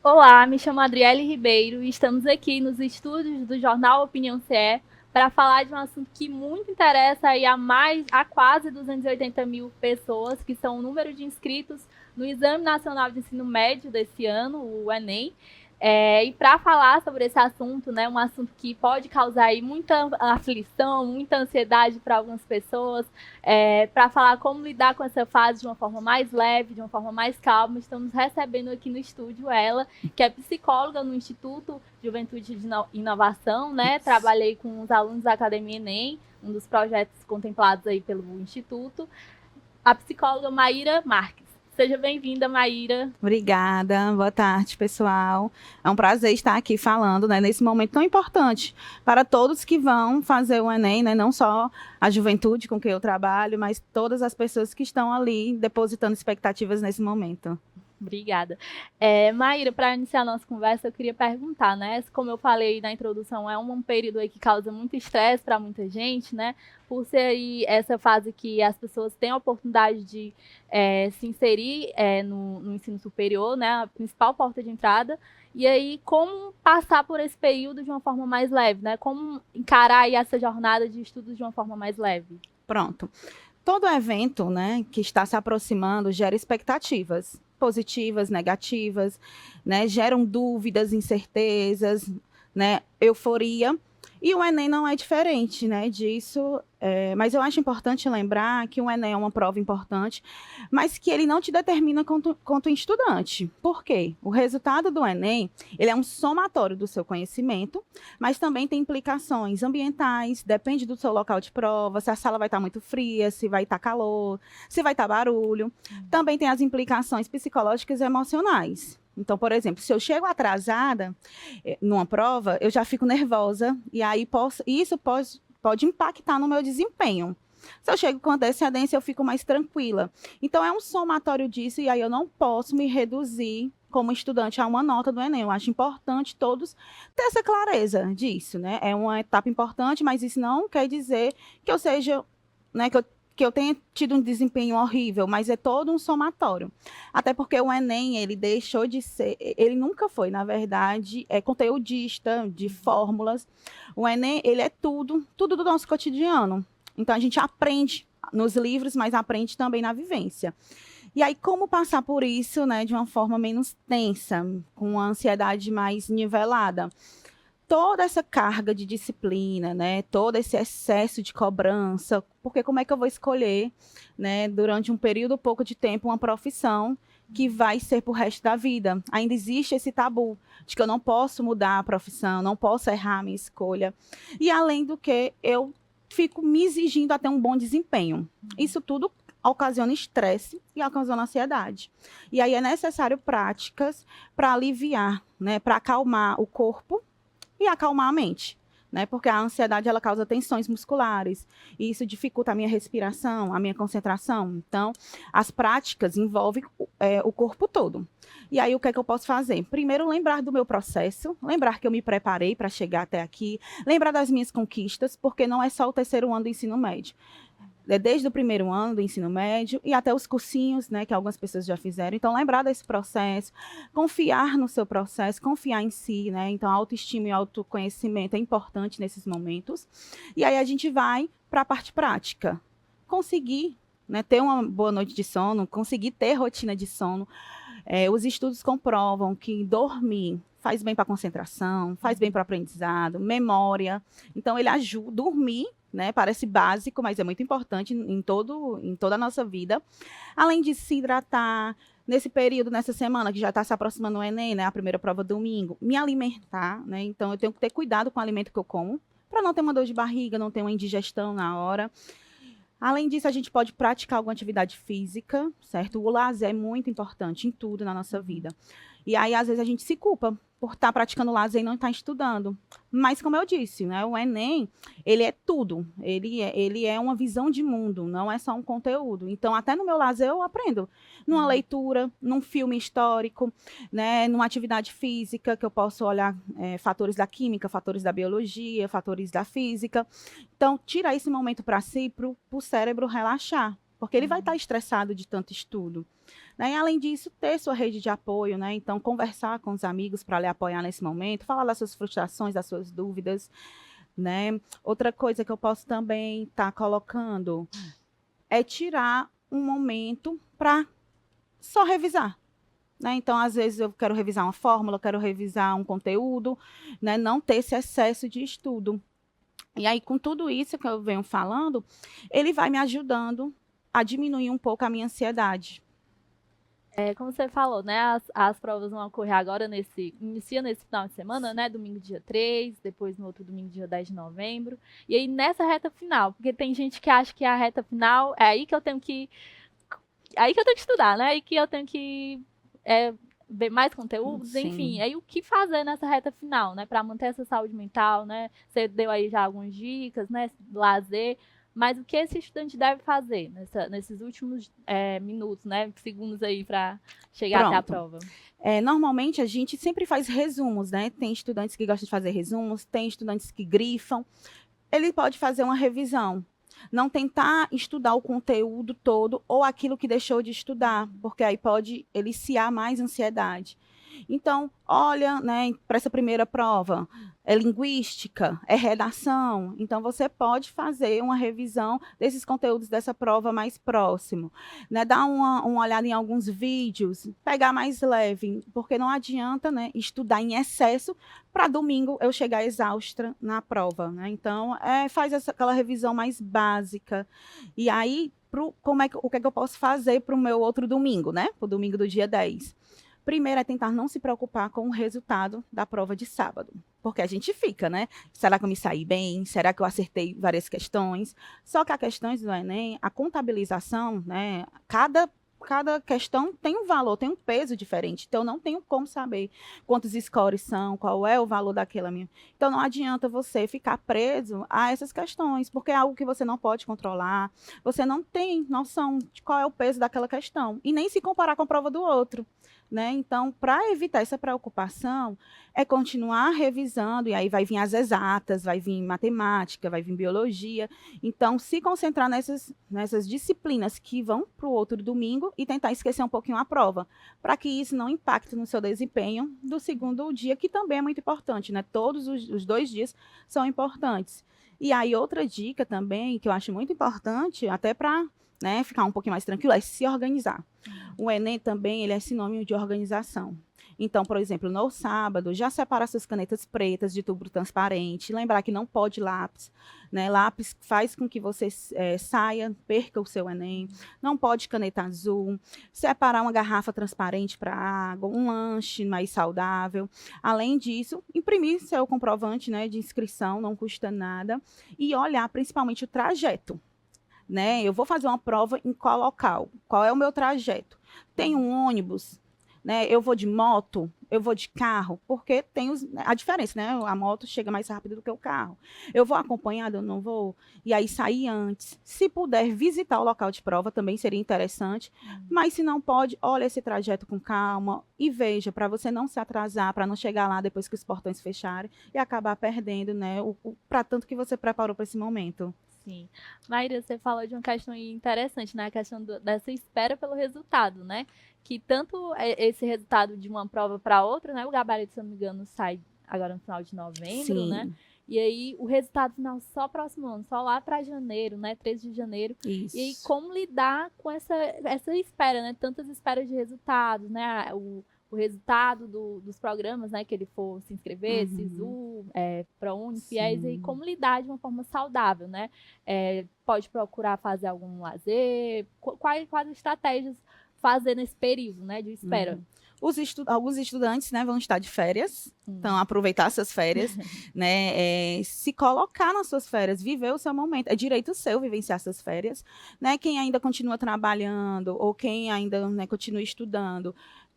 Olá, me chamo Adriele Ribeiro e estamos aqui nos estúdios do jornal Opinião CE para falar de um assunto que muito interessa aí a quase 280 mil pessoas, que são o número de inscritos no Exame Nacional de Ensino Médio desse ano, o Enem. E para falar sobre esse assunto, né, um assunto que pode causar aí muita aflição, muita ansiedade para algumas pessoas, para falar como lidar com essa fase de uma forma mais leve, de uma forma mais calma, estamos recebendo aqui no estúdio ela, que é psicóloga no Instituto Juventude de Inovação, né? Isso. Trabalhei com os alunos da Academia Enem, um dos projetos contemplados aí pelo Instituto, a psicóloga Maíra Marques. Seja bem-vinda, Maíra. Obrigada, boa tarde, pessoal. É um prazer estar aqui falando, né, nesse momento tão importante para todos que vão fazer o Enem, né, não só a juventude com quem eu trabalho, mas todas as pessoas que estão ali depositando expectativas nesse momento. Obrigada. Maíra, para iniciar a nossa conversa, eu queria perguntar, né? Como eu falei na introdução, é um período aí que causa muito estresse para muita gente, né? Por ser aí essa fase que as pessoas têm a oportunidade de se inserir no ensino superior, né? A principal porta de entrada. E aí, como passar por esse período de uma forma mais leve, né? Como encarar aí essa jornada de estudos de uma forma mais leve? Pronto. Todo evento, né, que está se aproximando gera expectativas positivas, negativas, né, geram dúvidas, incertezas, né, euforia. E o Enem não é diferente, né, disso. Mas eu acho importante lembrar que o Enem é uma prova importante, mas que ele não te determina quanto estudante. Por quê? O resultado do Enem, ele é um somatório do seu conhecimento, mas também tem implicações ambientais, depende do seu local de prova, se a sala vai estar muito fria, se vai estar calor, se vai estar barulho. Também tem as implicações psicológicas e emocionais. Então, por exemplo, se eu chego atrasada numa prova, eu já fico nervosa e aí isso pode impactar no meu desempenho. Se eu chego com antecedência, eu fico mais tranquila. Então, é um somatório disso, e aí eu não posso me reduzir como estudante a uma nota do Enem. Eu acho importante todos ter essa clareza disso, né? É uma etapa importante, mas isso não quer dizer que eu seja, né, que eu tenha tido um desempenho horrível, mas é todo um somatório. Até porque o Enem, ele deixou de ser, ele nunca foi, na verdade, conteudista de fórmulas. O Enem, ele é tudo do nosso cotidiano. Então a gente aprende nos livros, mas aprende também na vivência. E aí, como passar por isso, né, de uma forma menos tensa, com uma ansiedade mais nivelada? Toda essa carga de disciplina, né, todo esse excesso de cobrança, porque como é que eu vou escolher, né, durante um período pouco de tempo, uma profissão que vai ser para o resto da vida? Ainda existe esse tabu de que eu não posso mudar a profissão, não posso errar a minha escolha. E além do que, eu fico me exigindo até um bom desempenho. Isso tudo ocasiona estresse e ocasiona ansiedade. E aí é necessário práticas para aliviar, né, para acalmar o corpo e acalmar a mente, né? Porque a ansiedade ela causa tensões musculares e isso dificulta a minha respiração, a minha concentração. Então, as práticas envolvem o corpo todo. E aí, o que é que eu posso fazer? Primeiro, lembrar do meu processo, lembrar que eu me preparei para chegar até aqui, lembrar das minhas conquistas, porque não é só o terceiro ano do ensino médio, desde o primeiro ano do ensino médio e até os cursinhos, né, que algumas pessoas já fizeram. Então, lembrar desse processo, confiar no seu processo, confiar em si, né? Então, autoestima e autoconhecimento é importante nesses momentos. E aí a gente vai para a parte prática. Conseguir, né, ter uma boa noite de sono, conseguir ter rotina de sono. Os estudos comprovam que dormir faz bem para a concentração, faz bem para o aprendizado, memória. Então, ele ajuda dormir, né? Parece básico, mas é muito importante em toda a nossa vida. Além de se hidratar, nesse período, nessa semana, que já está se aproximando o Enem, né? A primeira prova domingo, me alimentar, né? Então, eu tenho que ter cuidado com o alimento que eu como, para não ter uma dor de barriga, não ter uma indigestão na hora. Além disso, a gente pode praticar alguma atividade física, certo? O lazer é muito importante em tudo na nossa vida. E aí, às vezes, a gente se culpa por estar praticando lazer e não estar estudando. Mas, como eu disse, né, o Enem, ele é tudo. Ele é uma visão de mundo, não é só um conteúdo. Então, até no meu lazer, eu aprendo. Numa leitura, num filme histórico, né, numa atividade física, que eu posso olhar fatores da química, fatores da biologia, fatores da física. Então, tirar esse momento para si, para o cérebro relaxar. Porque ele vai estar estressado de tanto estudo. né? E, além disso, ter sua rede de apoio, né? Então, conversar com os amigos para lhe apoiar nesse momento, falar das suas frustrações, das suas dúvidas, né? Outra coisa que eu posso também estar colocando é tirar um momento para só revisar. Né? Então, às vezes, eu quero revisar uma fórmula, eu quero revisar um conteúdo, né? Não ter esse excesso de estudo. E aí, com tudo isso que eu venho falando, ele vai me ajudando a diminuir um pouco a minha ansiedade. Como você falou, né? As provas vão ocorrer agora inicia nesse final de semana, né? Domingo dia 3, depois no outro domingo dia 10 de novembro. E aí nessa reta final, porque tem gente que acha que a reta final é aí que eu tenho que estudar, né? Aí que eu tenho que ver mais conteúdos, Sim. enfim. Aí o que fazer nessa reta final, né? Para manter essa saúde mental, né? Você deu aí já algumas dicas, né? Lazer. Mas o que esse estudante deve fazer nesses últimos minutos, né? Segundos aí para chegar até a prova? Normalmente a gente sempre faz resumos, né? Tem estudantes que gostam de fazer resumos, tem estudantes que grifam. Ele pode fazer uma revisão. Não tentar estudar o conteúdo todo ou aquilo que deixou de estudar, porque aí pode eliciar mais ansiedade. Então, olha, né, para essa primeira prova, é linguística, é redação. Então, você pode fazer uma revisão desses conteúdos dessa prova mais próximo. Né, dar uma olhada em alguns vídeos, pegar mais leve, porque não adianta, né, estudar em excesso para domingo eu chegar exausta na prova. Né? Então, faz aquela revisão mais básica. E aí, o que é que eu posso fazer para o meu outro domingo, né? Para o domingo do dia 10? Primeiro é tentar não se preocupar com o resultado da prova de sábado. Porque a gente fica, né? Será que eu me saí bem? Será que eu acertei várias questões? Só que as questões do Enem, a contabilização, né? Cada questão tem um valor, tem um peso diferente. Então, eu não tenho como saber quantos scores são, qual é o valor daquela minha. Então, não adianta você ficar preso a essas questões, porque é algo que você não pode controlar. Você não tem noção de qual é o peso daquela questão. E nem se comparar com a prova do outro. Né? Então, para evitar essa preocupação, é continuar revisando, e aí vai vir as exatas, vai vir matemática, vai vir biologia. Então, se concentrar nessas disciplinas que vão para o outro domingo e tentar esquecer um pouquinho a prova, para que isso não impacte no seu desempenho do segundo dia, que também é muito importante. Né? Todos os 2 dias são importantes. E aí, outra dica também, que eu acho muito importante, até para ficar um pouquinho mais tranquilo, é se organizar. O Enem também ele é sinônimo de organização. Então, por exemplo, no sábado, já separa suas canetas pretas de tubo transparente. Lembrar que não pode lápis. Né? Lápis faz com que você saia, perca o seu Enem. Não pode caneta azul. Separar uma garrafa transparente para água, um lanche mais saudável. Além disso, imprimir seu comprovante, né, de inscrição, não custa nada. E olhar principalmente o trajeto. Né? Eu vou fazer uma prova em qual local? Qual é o meu trajeto? Tem um ônibus? Né? Eu vou de moto? Eu vou de carro? Porque tem a diferença, né? A moto chega mais rápido do que o carro. Eu vou acompanhada? Eu não vou? E aí sair antes. Se puder visitar o local de prova, também seria interessante. Mas se não pode, olha esse trajeto com calma e veja, para você não se atrasar, para não chegar lá depois que os portões fecharem e acabar perdendo, né? Para tanto que você preparou para esse momento. Sim. Maíra, você falou de uma questão interessante, né? A questão dessa espera pelo resultado, né? Que tanto esse resultado de uma prova para outra, né? O gabarito, se eu não me engano, sai agora no final de novembro, Sim. né? E aí o resultado final só próximo ano, só lá para janeiro, né? 13 de janeiro. Isso. E aí como lidar com essa espera, né? Tantas esperas de resultados, né? O resultado dos programas, né, que ele for se inscrever, SISU, ProUni, FIES, e como lidar de uma forma saudável, né? Pode procurar fazer algum lazer, quais estratégias fazer nesse período, né, de espera? Alguns estudantes, né, vão estar de férias, então aproveitar essas férias, né, se colocar nas suas férias, viver o seu momento, é direito seu vivenciar suas férias, né, quem ainda continua trabalhando ou quem ainda, né, continua estudando,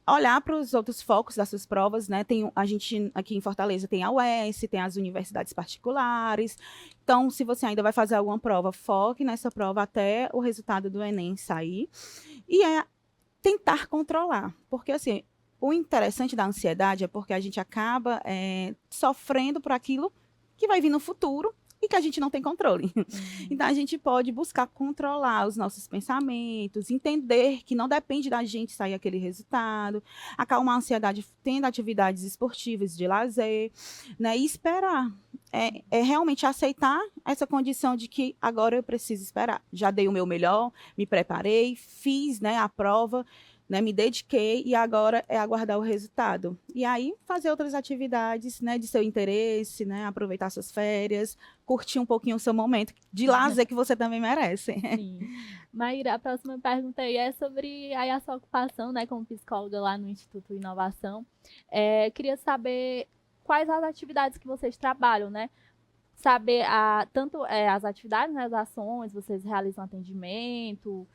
olhar para os outros focos das suas provas, né? A gente aqui em Fortaleza tem a UES, tem as universidades particulares. Então, se você ainda vai fazer alguma prova, foque nessa prova até o resultado do Enem sair. E tentar controlar. Porque, assim, o interessante da ansiedade é porque a gente acaba sofrendo por aquilo que vai vir no futuro e que a gente não tem controle. Então, a gente pode buscar controlar os nossos pensamentos, entender que não depende da gente sair aquele resultado, acalmar a ansiedade tendo atividades esportivas de lazer, né? E esperar. É realmente aceitar essa condição de que agora eu preciso esperar. Já dei o meu melhor, me preparei, fiz, né, a prova, né, me dediquei e agora é aguardar o resultado. E aí fazer outras atividades, né, de seu interesse, né, aproveitar suas férias, curtir um pouquinho o seu momento de lazer que você também merece. Sim. Maíra, a próxima pergunta aí é sobre aí a sua ocupação, né, como psicóloga lá no Instituto Inovação. Queria saber quais as atividades que vocês trabalham, né? Saber tanto as atividades, né, as ações, vocês realizam atendimento,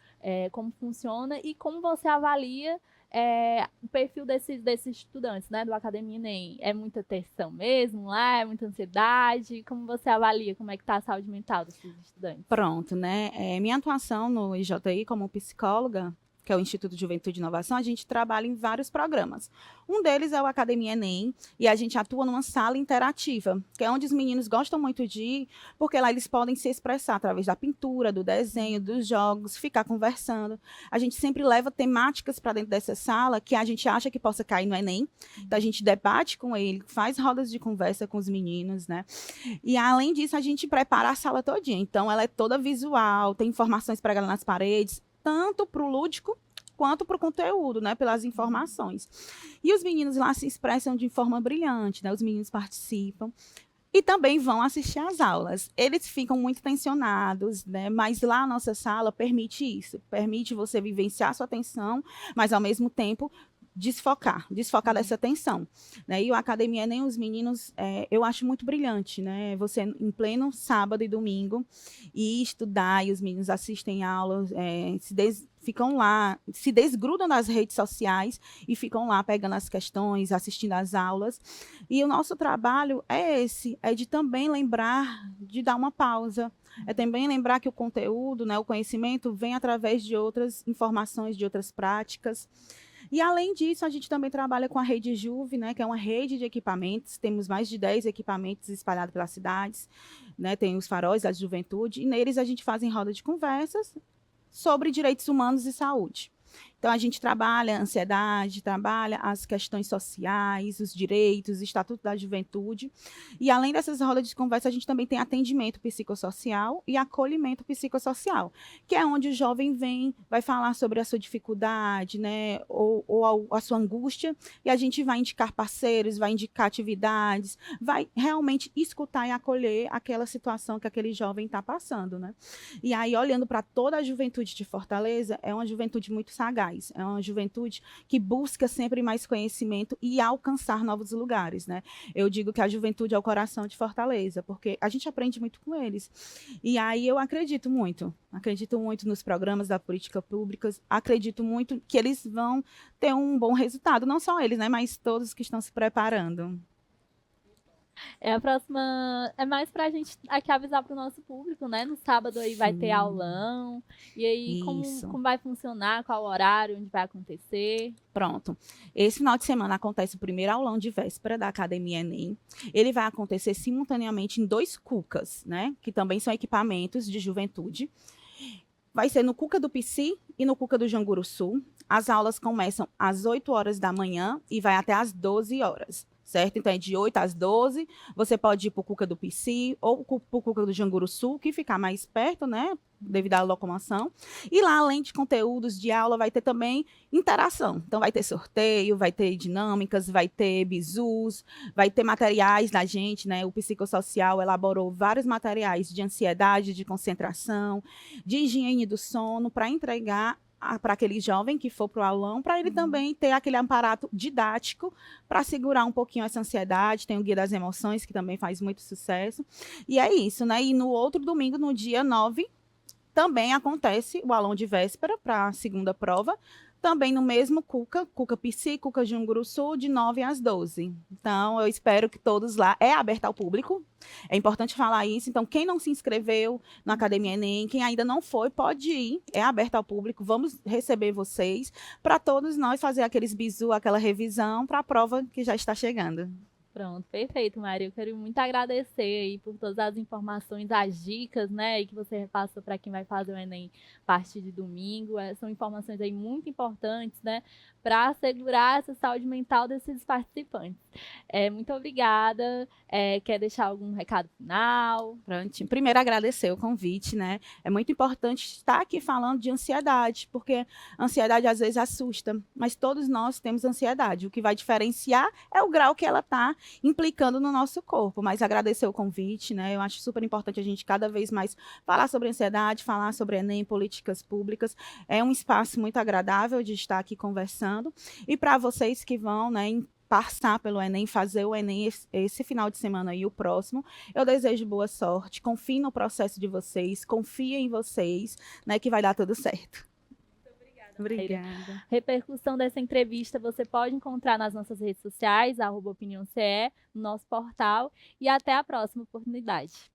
como funciona e como você avalia o perfil desses estudantes, né, do Academia Enem. É muita tensão mesmo lá? É muita ansiedade? Como você avalia como é que está a saúde mental desses estudantes? Pronto, né? Minha atuação no IJI como psicóloga, que é o Instituto de Juventude e Inovação, a gente trabalha em vários programas. Um deles é o Academia Enem, e a gente atua numa sala interativa, que é onde os meninos gostam muito de ir, porque lá eles podem se expressar através da pintura, do desenho, dos jogos, ficar conversando. A gente sempre leva temáticas para dentro dessa sala que a gente acha que possa cair no Enem. Então, a gente debate com ele, faz rodas de conversa com os meninos, né? E, além disso, a gente prepara a sala todinha. Então, ela é toda visual, tem informações pregadas nas paredes, tanto para o lúdico quanto para o conteúdo, né, pelas informações. E os meninos lá se expressam de forma brilhante, né, os meninos participam e também vão assistir às aulas. Eles ficam muito tensionados, né, mas lá a nossa sala permite isso, permite você vivenciar sua atenção, mas ao mesmo tempo desfocar dessa tensão, né? E o Academia Enem, os meninos, eu acho muito brilhante, né? Você em pleno sábado e domingo e estudar, e os meninos assistem aulas, ficam lá, se desgrudam das redes sociais e ficam lá pegando as questões, assistindo às aulas. E o nosso trabalho é esse, é de também lembrar de dar uma pausa, é também lembrar que o conteúdo, né, o conhecimento vem através de outras informações, de outras práticas. E, além disso, a gente também trabalha com a Rede Juve, né, que é uma rede de equipamentos. Temos mais de 10 equipamentos espalhados pelas cidades, né, tem os faróis da juventude, e neles a gente faz roda de conversas sobre direitos humanos e saúde. Então, a gente trabalha a ansiedade, trabalha as questões sociais, os direitos, o Estatuto da Juventude. E, além dessas rodas de conversa, a gente também tem atendimento psicossocial e acolhimento psicossocial, que é onde o jovem vai falar sobre a sua dificuldade, né, ou a sua angústia, e a gente vai indicar parceiros, vai indicar atividades, vai realmente escutar e acolher aquela situação que aquele jovem está passando, né? E aí, olhando para toda a juventude de Fortaleza, é uma juventude muito sagaz. É uma juventude que busca sempre mais conhecimento e alcançar novos lugares, né? Eu digo que a juventude é o coração de Fortaleza, porque a gente aprende muito com eles. E aí eu acredito muito nos programas da política pública, acredito muito que eles vão ter um bom resultado, não só eles, né, mas todos que estão se preparando. A próxima é mais pra gente aqui avisar pro nosso público, né? No sábado aí vai ter aulão. E aí, como vai funcionar, qual horário, onde vai acontecer? Pronto. Esse final de semana acontece o primeiro aulão de véspera da Academia Enem. Ele vai acontecer simultaneamente em 2 cucas, né? Que também são equipamentos de juventude. Vai ser no Cuca do Pici e no Cuca do Janguruçu. As aulas começam às 8 horas da manhã e vai até às 12 horas. Certo? Então, é de 8 às 12. Você pode ir para o Cuca do Pici ou para o Cuca do Janguruçu, que fica mais perto, né? Devido à locomoção. E lá, além de conteúdos de aula, vai ter também interação. Então, vai ter sorteio, vai ter dinâmicas, vai ter bizus, vai ter materiais da gente, né? O psicossocial elaborou vários materiais de ansiedade, de concentração, de higiene do sono, para entregar para aquele jovem que for para o aulão, para ele também ter aquele aparato didático para segurar um pouquinho essa ansiedade. Tem o Guia das Emoções, que também faz muito sucesso. E é isso, né? E no outro domingo, no dia 9, também acontece o aulão de véspera para a segunda prova, também no mesmo Cuca Pici, Cuca Janguruçu, de 9 às 12. Então, eu espero que todos lá. É aberto ao público, é importante falar isso. Então, quem não se inscreveu na Academia Enem, quem ainda não foi, pode ir. É aberto ao público, vamos receber vocês, para todos nós fazer aqueles bizu, aquela revisão para a prova que já está chegando. Pronto, perfeito, Maria. Eu quero muito agradecer aí por todas as informações, as dicas, né, que você repassou para quem vai fazer o Enem a partir de domingo. São informações aí muito importantes, né, para assegurar essa saúde mental desses participantes. Muito obrigada. Quer deixar algum recado final? Pronto. Primeiro, agradecer o convite, né? É muito importante estar aqui falando de ansiedade, porque a ansiedade às vezes assusta, mas todos nós temos ansiedade. O que vai diferenciar é o grau que ela está implicando no nosso corpo. Mas agradecer o convite, né? Eu acho super importante a gente cada vez mais falar sobre ansiedade, falar sobre Enem, políticas públicas. É um espaço muito agradável de estar aqui conversando. E para vocês que vão, né, passar pelo Enem, fazer o Enem esse final de semana e o próximo, eu desejo boa sorte, confie no processo de vocês, confie em vocês, né, que vai dar tudo certo. Obrigada. Repercussão dessa entrevista você pode encontrar nas nossas redes sociais, @OpiniãoCE, no nosso portal, e até a próxima oportunidade.